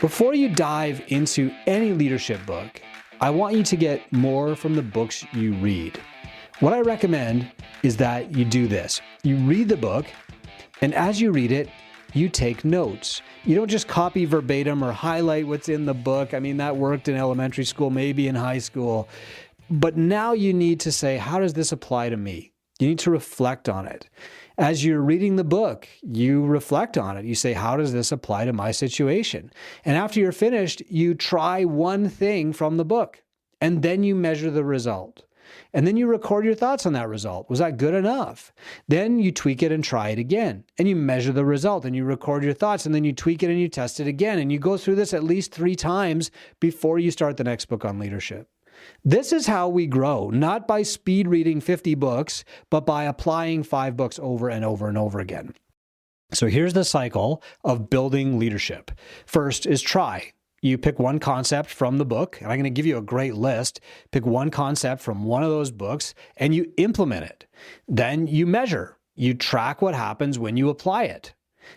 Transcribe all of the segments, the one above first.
Before you dive into any leadership book, I want you to get more from the books you read. What I recommend is that you do this. You read the book, and as you read it, you take notes. You don't just copy verbatim or highlight what's in the book. I mean, that worked in elementary school, maybe in high school. But now you need to say, how does this apply to me? You need to reflect on it. As you're reading the book, you reflect on it. You say, how does this apply to my situation? And after you're finished, you try one thing from the book, and then you measure the result. And then you record your thoughts on that result. Was that good enough? Then you tweak it and try it again. And you measure the result and you record your thoughts, and then you tweak it and you test it again. And you go through this at least 3 times before you start the next book on leadership. This is how we grow, not by speed reading 50 books, but by applying 5 books over and over and over again. So here's the cycle of building leadership. First is try. You pick one concept from the book, and I'm going to give you a great list. Pick one concept from one of those books, and you implement it. Then you measure. You track what happens when you apply it.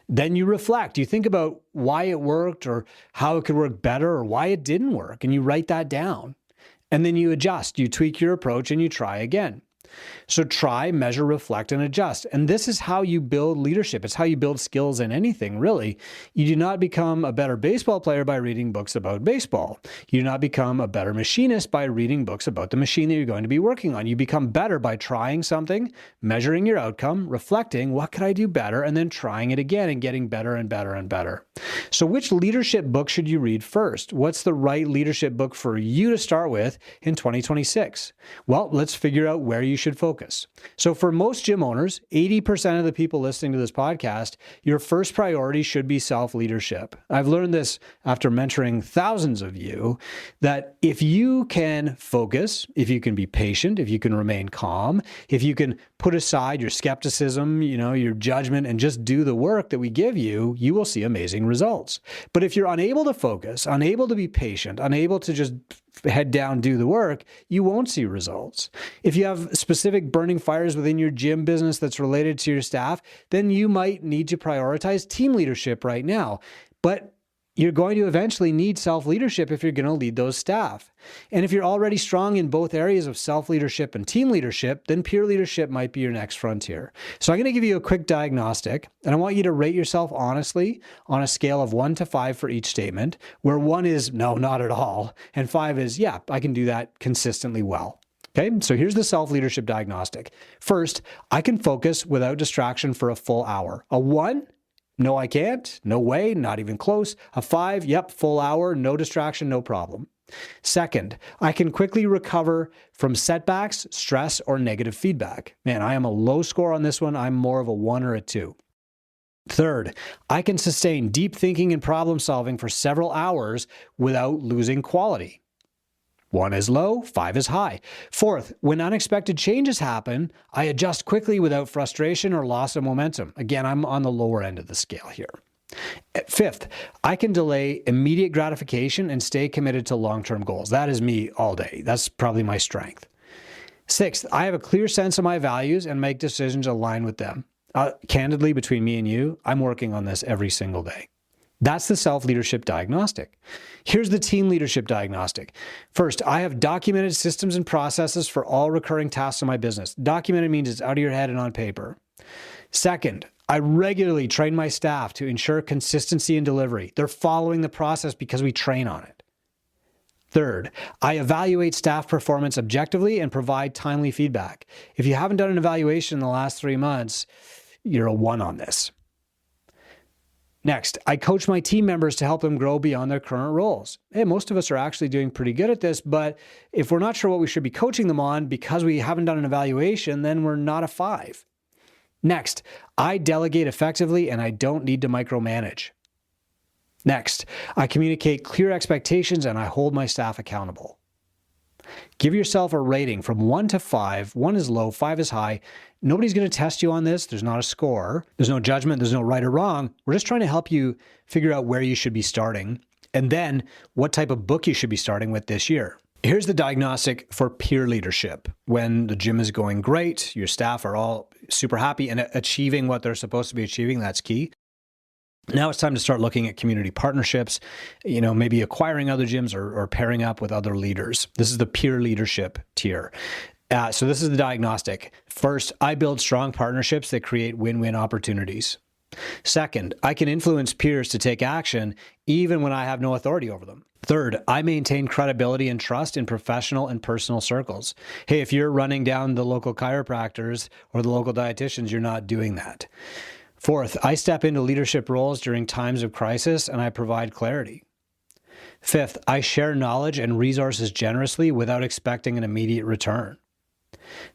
Then you reflect. You think about why it worked or how it could work better or why it didn't work, and you write that down. And then you adjust. You tweak your approach and you try again. So try, measure, reflect, and adjust. And this is how you build leadership. It's how you build skills in anything, really. You do not become a better baseball player by reading books about baseball. You do not become a better machinist by reading books about the machine that you're going to be working on. You become better by trying something, measuring your outcome, reflecting, what could I do better, and then trying it again and getting better and better and better. So which leadership book should you read first? What's the right leadership book for you to start with in 2026? Well, let's figure out where you should focus. So for most gym owners, 80% of the people listening to this podcast, your first priority should be self-leadership. I've learned this after mentoring thousands of you, that if you can focus, if you can be patient, if you can remain calm, if you can put aside your skepticism, your judgment, and just do the work that we give you, you will see amazing results. But if you're unable to focus, unable to be patient, unable to just head down, do the work, you won't see results. If you have specific burning fires within your gym business that's related to your staff, then you might need to prioritize team leadership right now. But you're going to eventually need self-leadership if you're going to lead those staff. And if you're already strong in both areas of self-leadership and team leadership, then peer leadership might be your next frontier. So I'm going to give you a quick diagnostic, and I want you to rate yourself honestly on a scale of 1 to 5 for each statement, where 1 is no, not at all, and 5 is, yeah, I can do that consistently well. Okay, so here's the self-leadership diagnostic. First, I can focus without distraction for a full hour. A 1, no, I can't. No way, not even close. A 5, yep, full hour, no distraction, no problem. Second, I can quickly recover from setbacks, stress, or negative feedback. Man, I am a low score on this one. I'm more of a 1 or a 2. Third, I can sustain deep thinking and problem solving for several hours without losing quality. 1 is low, 5 is high. Fourth, when unexpected changes happen, I adjust quickly without frustration or loss of momentum. Again, I'm on the lower end of the scale here. Fifth, I can delay immediate gratification and stay committed to long-term goals. That is me all day. That's probably my strength. Sixth, I have a clear sense of my values and make decisions aligned with them. Candidly, between me and you, I'm working on this every single day. That's the self-leadership diagnostic. Here's the team leadership diagnostic. First, I have documented systems and processes for all recurring tasks in my business. Documented means it's out of your head and on paper. Second, I regularly train my staff to ensure consistency in delivery. They're following the process because we train on it. Third, I evaluate staff performance objectively and provide timely feedback. If you haven't done an evaluation in the last 3 months, you're a 1 on this. Next, I coach my team members to help them grow beyond their current roles. Hey, most of us are actually doing pretty good at this, but if we're not sure what we should be coaching them on because we haven't done an evaluation, then we're not a 5. Next, I delegate effectively and I don't need to micromanage. Next, I communicate clear expectations and I hold my staff accountable. Give yourself a rating from 1 to 5. 1 is low, 5 is high. Nobody's going to test you on this. There's not a score. There's no judgment. There's no right or wrong. We're just trying to help you figure out where you should be starting and then what type of book you should be starting with this year. Here's the diagnostic for peer leadership. When the gym is going great, your staff are all super happy and achieving what they're supposed to be achieving, that's key. Now it's time to start looking at community partnerships, maybe acquiring other gyms or pairing up with other leaders. This is the peer leadership tier. So this is the diagnostic. First, I build strong partnerships that create win-win opportunities. Second, I can influence peers to take action even when I have no authority over them. Third, I maintain credibility and trust in professional and personal circles. Hey, if you're running down the local chiropractors or the local dietitians, you're not doing that. Fourth, I step into leadership roles during times of crisis and I provide clarity. Fifth, I share knowledge and resources generously without expecting an immediate return.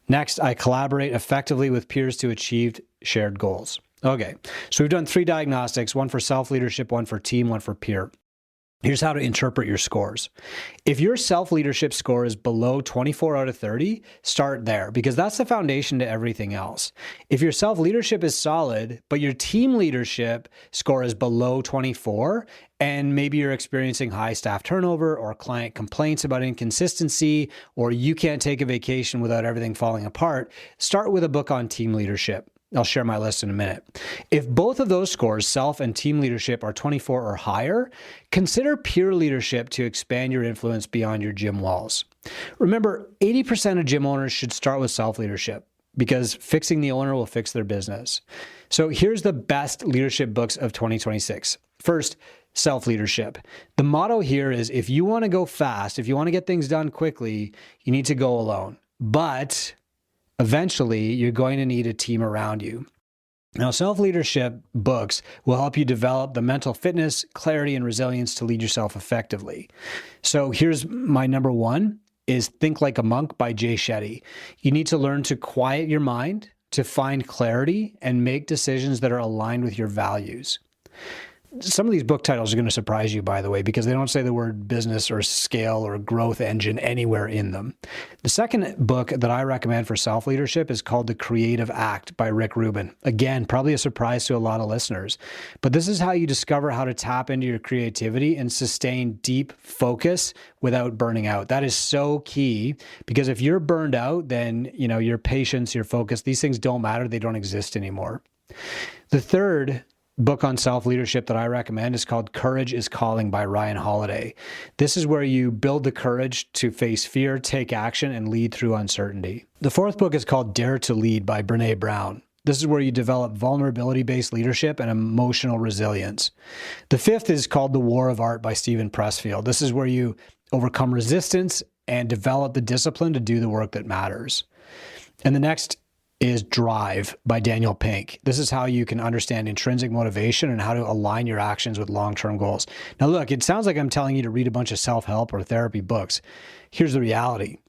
Next, I collaborate effectively with peers to achieve shared goals. Okay, so we've done 3 diagnostics, one for self-leadership, one for team, one for peer. Here's how to interpret your scores. If your self-leadership score is below 24 out of 30, start there because that's the foundation to everything else. If your self-leadership is solid, but your team leadership score is below 24, and maybe you're experiencing high staff turnover or client complaints about inconsistency, or you can't take a vacation without everything falling apart, start with a book on team leadership. I'll share my list in a minute. If both of those scores, self and team leadership, are 24 or higher, consider peer leadership to expand your influence beyond your gym walls. Remember, 80% of gym owners should start with self-leadership because fixing the owner will fix their business. So here's the best leadership books of 2026. First, self-leadership. The motto here is if you want to go fast, if you want to get things done quickly, you need to go alone. But eventually, you're going to need a team around you. Now, self-leadership books will help you develop the mental fitness, clarity, and resilience to lead yourself effectively. So here's my number 1 is Think Like a Monk by Shetty. You need to learn to quiet your mind, to find clarity, and make decisions that are aligned with your values. Some of these book titles are going to surprise you, by the way, because they don't say the word business or scale or growth engine anywhere in them. The second book that I recommend for self-leadership is called The Creative Act by Rubin. Again, probably a surprise to a lot of listeners, but this is how you discover how to tap into your creativity and sustain deep focus without burning out. That is so key because if you're burned out, then, your patience, your focus, these things don't matter. They don't exist anymore. The third book on self-leadership that I recommend is called Courage is Calling by Ryan Holiday. This is where you build the courage to face fear, take action, and lead through uncertainty. The fourth book is called Dare to Lead by Brené Brown. This is where you develop vulnerability-based leadership and emotional resilience. The fifth is called The War of Art by Steven Pressfield. This is where you overcome resistance and develop the discipline to do the work that matters. And the next is Drive by Daniel Pink. This is how you can understand intrinsic motivation and how to align your actions with long-term goals. Now, look, it sounds like I'm telling you to read a bunch of self-help or therapy books. Here's the reality.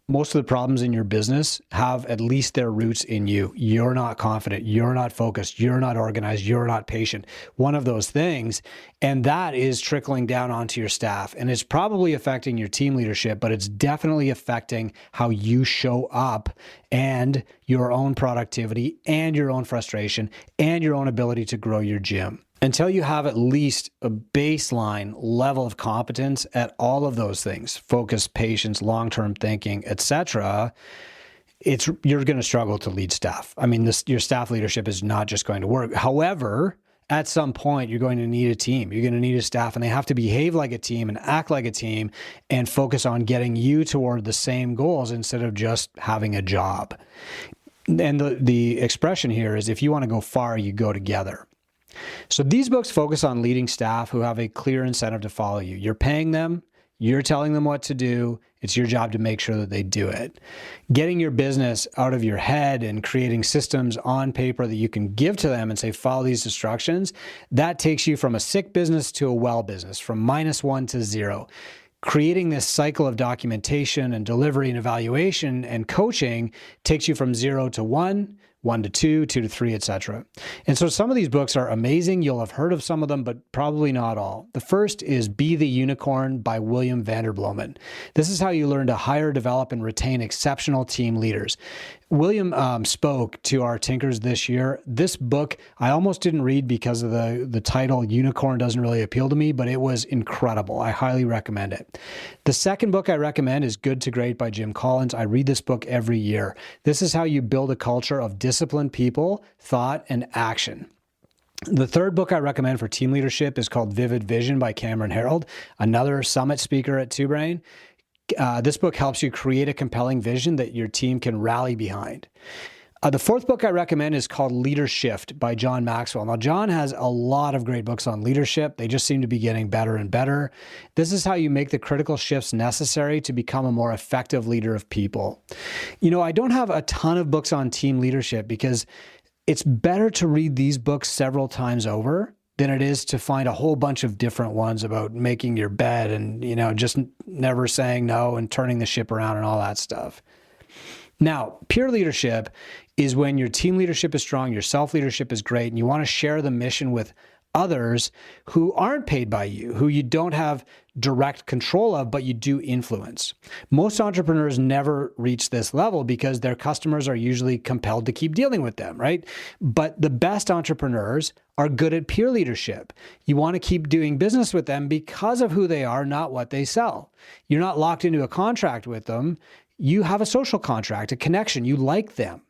Most of the problems in your business have at least their roots in you. You're not confident. You're not focused. You're not organized. You're not patient. One of those things. And that is trickling down onto your staff. And it's probably affecting your team leadership, but it's definitely affecting how you show up and your own productivity and your own frustration and your own ability to grow your gym. Until you have at least a baseline level of competence at all of those things, focus, patience, long-term thinking, etc., you're going to struggle to lead staff. I mean, your staff leadership is not just going to work. However, at some point, you're going to need a team. You're going to need a staff, and they have to behave like a team and act like a team and focus on getting you toward the same goals instead of just having a job. And the expression here is if you want to go far, you go together. So these books focus on leading staff who have a clear incentive to follow you. You're paying them, you're telling them what to do. It's your job to make sure that they do it. Getting your business out of your head and creating systems on paper that you can give to them and say, follow these instructions, that takes you from a sick business to a well business, from -1 to 0. Creating this cycle of documentation and delivery and evaluation and coaching takes you from 0 to 1, 1 to 2, 2 to 3, etc. And so some of these books are amazing. You'll have heard of some of them, but probably not all. The first is Be the Unicorn by William Vanderbloemen. This is how you learn to hire, develop, and retain exceptional team leaders. William spoke to our Tinkers this year. This book, I almost didn't read because of the title. Unicorn doesn't really appeal to me, but it was incredible. I highly recommend it. The second book I recommend is Good to Great by Jim Collins. I read this book every year. This is how you build a culture of disciplined people, thought, and action. The third book I recommend for team leadership is called Vivid Vision by Cameron Herold, another summit speaker at Two Brain. This book helps you create a compelling vision that your team can rally behind. The fourth book I recommend is called Leadershift by John Maxwell. Now, John has a lot of great books on leadership. They just seem to be getting better and better. This is how you make the critical shifts necessary to become a more effective leader of people. I don't have a ton of books on team leadership because it's better to read these books several times over than it is to find a whole bunch of different ones about making your bed and, just never saying no and turning the ship around and all that stuff. Now, peer leadership is when your team leadership is strong, your self-leadership is great, and you want to share the mission with others who aren't paid by you, who you don't have direct control of, but you do influence. Most entrepreneurs never reach this level because their customers are usually compelled to keep dealing with them, right? But the best entrepreneurs are good at peer leadership. You want to keep doing business with them because of who they are, not what they sell. You're not locked into a contract with them. You have a social contract, a connection. You like them.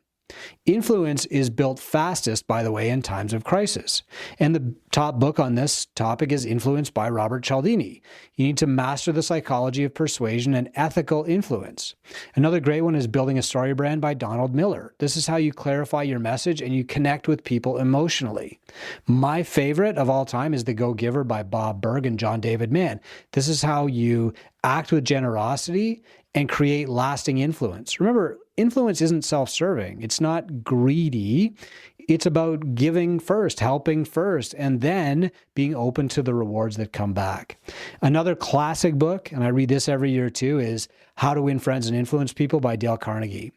Influence is built fastest, by the way, in times of crisis. And the top book on this topic is Influence by Robert Cialdini. You need to master the psychology of persuasion and ethical influence. Another great one is Building a StoryBrand by Donald Miller. This is how you clarify your message and you connect with people emotionally. My favorite of all time is The Go-Giver by Bob Burg and John David Mann. This is how you act with generosity and create lasting influence. Remember, influence isn't self-serving. It's not greedy. It's about giving first, helping first, and then being open to the rewards that come back. Another classic book, and I read this every year too, is How to Win Friends and Influence People by Dale Carnegie.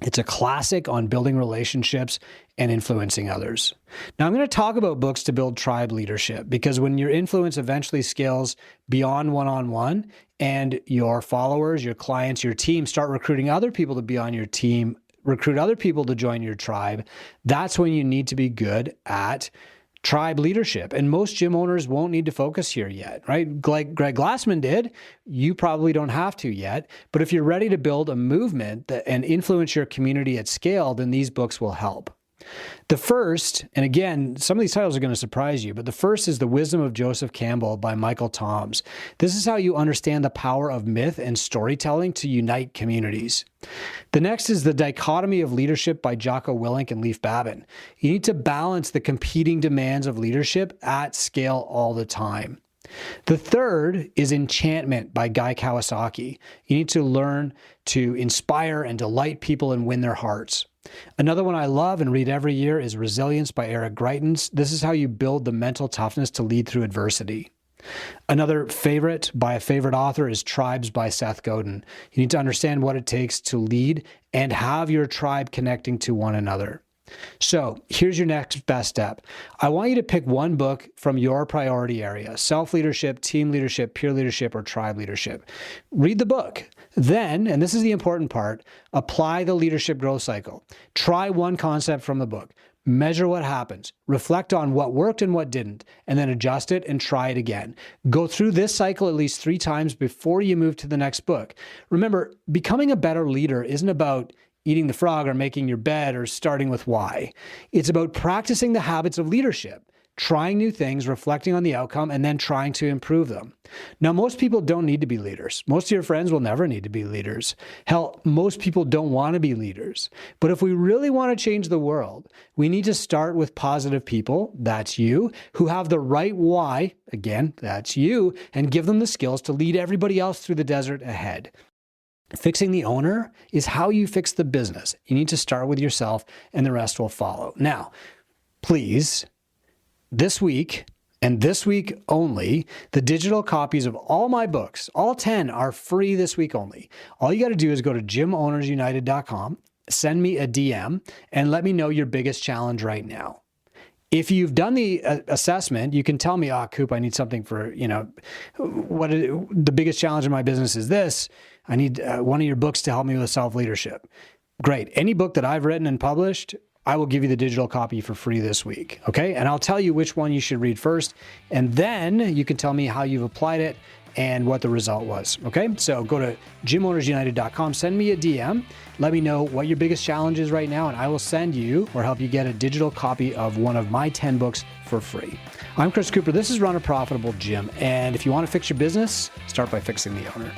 It's a classic on building relationships and influencing others. Now, I'm going to talk about books to build tribe leadership because when your influence eventually scales beyond one-on-one and your followers, your clients, your team start recruiting other people to be on your team, recruit other people to join your tribe, that's when you need to be good at tribe leadership. And most gym owners won't need to focus here yet, right? Like Greg Glassman did, you probably don't have to yet. But if you're ready to build a movement and influence your community at scale, then these books will help. The first, and again, some of these titles are going to surprise you, but the first is The Wisdom of Joseph Campbell by Michael Toms. This is how you understand the power of myth and storytelling to unite communities. The next is The Dichotomy of Leadership by Jocko Willink and Leif Babin. You need to balance the competing demands of leadership at scale all the time. The third is Enchantment by Guy Kawasaki. You need to learn to inspire and delight people and win their hearts. Another one I love and read every year is Resilience by Eric Greitens. This is how you build the mental toughness to lead through adversity. Another favorite by a favorite author is Tribes by Seth Godin. You need to understand what it takes to lead and have your tribe connecting to one another. So here's your next best step. I want you to pick one book from your priority area: self-leadership, team leadership, peer leadership, or tribe leadership. Read the book. Then, and this is the important part, apply the leadership growth cycle. Try one concept from the book. Measure what happens. Reflect on what worked and what didn't, and then adjust it and try it again. Go through this cycle at least 3 times before you move to the next book. Remember, becoming a better leader isn't about eating the frog or making your bed or starting with why. It's about practicing the habits of leadership, trying new things, reflecting on the outcome, and then trying to improve them. Now, most people don't need to be leaders. Most of your friends will never need to be leaders. Hell, most people don't want to be leaders. But if we really want to change the world, we need to start with positive people, that's you, who have the right why, again, that's you, and give them the skills to lead everybody else through the desert ahead. Fixing the owner is how you fix the business. You need to start with yourself and the rest will follow. Now, please, this week and this week only, the digital copies of all my books, all 10, are free this week only. All you got to do is go to gymownersunited.com, send me a DM, and let me know your biggest challenge right now. If you've done the assessment, you can tell me, Coop, I need something for, the biggest challenge in my business is this. I need one of your books to help me with self-leadership. Great. Any book that I've written and published, I will give you the digital copy for free this week. Okay. And I'll tell you which one you should read first. And then you can tell me how you've applied it and what the result was. Okay, so go to gymownersunited.com, send me a DM, let me know what your biggest challenge is right now, and I will send you or help you get a digital copy of one of my 10 books for free. I'm Chris Cooper. This is Run a Profitable Gym, and if you want to fix your business, start by fixing the owner.